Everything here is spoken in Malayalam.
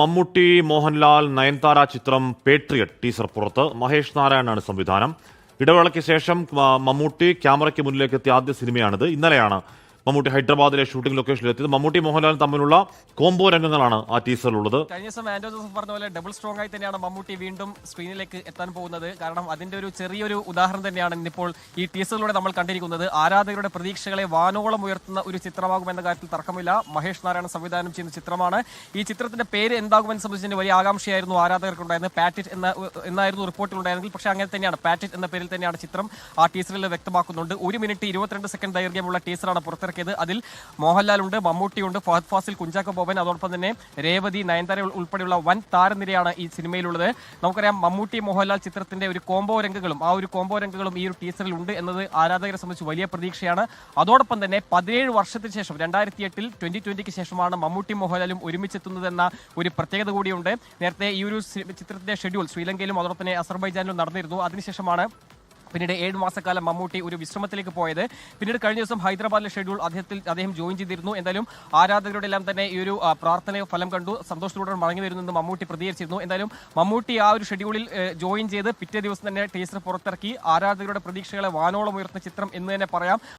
മമ്മൂട്ടി, മോഹൻലാൽ, നയൻതാര ചിത്രം പേട്രിയറ്റ് ടീസർ പുറത്ത്. മഹേഷ് നാരായണനാണ് സംവിധാനം. ഇടവേളയ്ക്ക് ശേഷം മമ്മൂട്ടി ക്യാമറയ്ക്ക് മുന്നിലേക്ക് എത്തിയ ആദ്യ സിനിമയാണിത്. ഇന്നലെയാണ് മമ്മൂട്ടി ഹൈദരാബാദിലെ ഷൂട്ടിംഗ് ലൊക്കേഷനിൽ എത്തിയത്. മമ്മൂട്ടി മോഹൻലാലും തമ്മിലുള്ള കോംബോ രംഗങ്ങളാണ് ആ ടീസറിലുള്ളത്. കഴിഞ്ഞ ദിവസം ആൻഡോ ജോസഫ് പറഞ്ഞ പോലെ ഡബിൾ സ്ട്രോങ് ആയി തന്നെയാണ് മമ്മൂട്ടി വീണ്ടും സ്ക്രീനിലേക്ക് എത്താൻ പോകുന്നത്. കാരണം അതിന്റെ ഒരു ചെറിയൊരു ഉദാഹരണം തന്നെയാണ് ഇന്നിപ്പോൾ ഈ ടീസറിലൂടെ നമ്മൾ കണ്ടിരിക്കുന്നത്. ആരാധകരുടെ പ്രതീക്ഷകളെ വാനോളം ഉയർത്തുന്ന ഒരു ചിത്രമാകുമെന്ന കാര്യത്തിൽ തർക്കമില്ല. മഹേഷ് നാരായണൻ സംവിധാനം ചെയ്യുന്ന ചിത്രമാണ്. ഈ ചിത്രത്തിന്റെ പേര് എന്താകുമെന്ന് സംബന്ധിച്ച് വലിയ ആകാംക്ഷയായിരുന്നു ആരാധകർക്കുണ്ടായിരുന്നത്. പാറ്റിറ്റ് എന്നായിരുന്നു റിപ്പോർട്ടിലുണ്ടായിരുന്നെങ്കിൽ, പക്ഷേ അങ്ങനെ തന്നെയാണ്. പാറ്റിറ്റ് എന്ന പേരിൽ തന്നെയാണ് ചിത്രം ആ ടീസറിൽ വ്യക്തമാക്കുന്നുണ്ട്. 1 മിനിറ്റ് 22 സെക്കൻഡ് ദൈർഘ്യമുള്ള ടീസറാണ് പുറത്തിറക്കിയത്. അതിൽ മോഹൻലാലുണ്ട്, മമ്മൂട്ടിയുണ്ട്, ഫഹദ് ഫാസിൽ, കുഞ്ചാക്കോ ബോബൻ, അതോടൊപ്പം തന്നെ രേവതി, നയൻതാര ഉൾപ്പെടെയുള്ള വൻ താരനിരയാണ് ഈ സിനിമയിലുള്ളത്. നമുക്കറിയാം മമ്മൂട്ടി മോഹൻലാൽ ചിത്രത്തിന്റെ ഒരു കോംബോ രംഗങ്ങളും ഈ ഒരു ടീസറിൽ ഉണ്ട് എന്നത് ആരാധകരെ സംബന്ധിച്ച് വലിയ പ്രതീക്ഷയാണ്. അതോടൊപ്പം തന്നെ 17 വർഷത്തിന് ശേഷം 2008 2020 ശേഷമാണ് മമ്മൂട്ടി മോഹൻലാലും ഒരുമിച്ചെത്തുന്നതെന്ന ഒരു പ്രത്യേകത കൂടിയുണ്ട്. നേരത്തെ ഈ ഒരു ചിത്രത്തിന്റെ ഷെഡ്യൂൾ ശ്രീലങ്കയിലും അതോടൊപ്പം തന്നെ അസർബൈജാനിലും നടന്നിരുന്നു. അതിനുശേഷമാണ് പിന്നീട് 7 മാസക്കാലം മമ്മൂട്ടി ഒരു വിശ്രമത്തിലേക്ക് പോയത്. പിന്നീട് കഴിഞ്ഞ ദിവസം ഹൈദരാബാദിലെ ഷെഡ്യൂൾ അദ്ദേഹം ജോയിൻ ചെയ്തിരുന്നു. എന്തായാലും ആരാധകരുടെ എല്ലാം തന്നെ ഈ ഒരു പ്രാർത്ഥന ഫലം കണ്ടു സന്തോഷത്തോടെ മടങ്ങി വരുന്നെന്ന് മമ്മൂട്ടി പ്രതികരിച്ചിരുന്നു. എന്തായാലും മമ്മൂട്ടി ആ ഒരു ഷെഡ്യൂളിൽ ജോയിൻ ചെയ്ത് പിറ്റേ ദിവസം തന്നെ ടീസർ പുറത്തിറക്കി. ആരാധകരുടെ പ്രതീക്ഷകളെ വാനോളം ഉയർത്തുന്ന ചിത്രം എന്ന് തന്നെ പറയാം.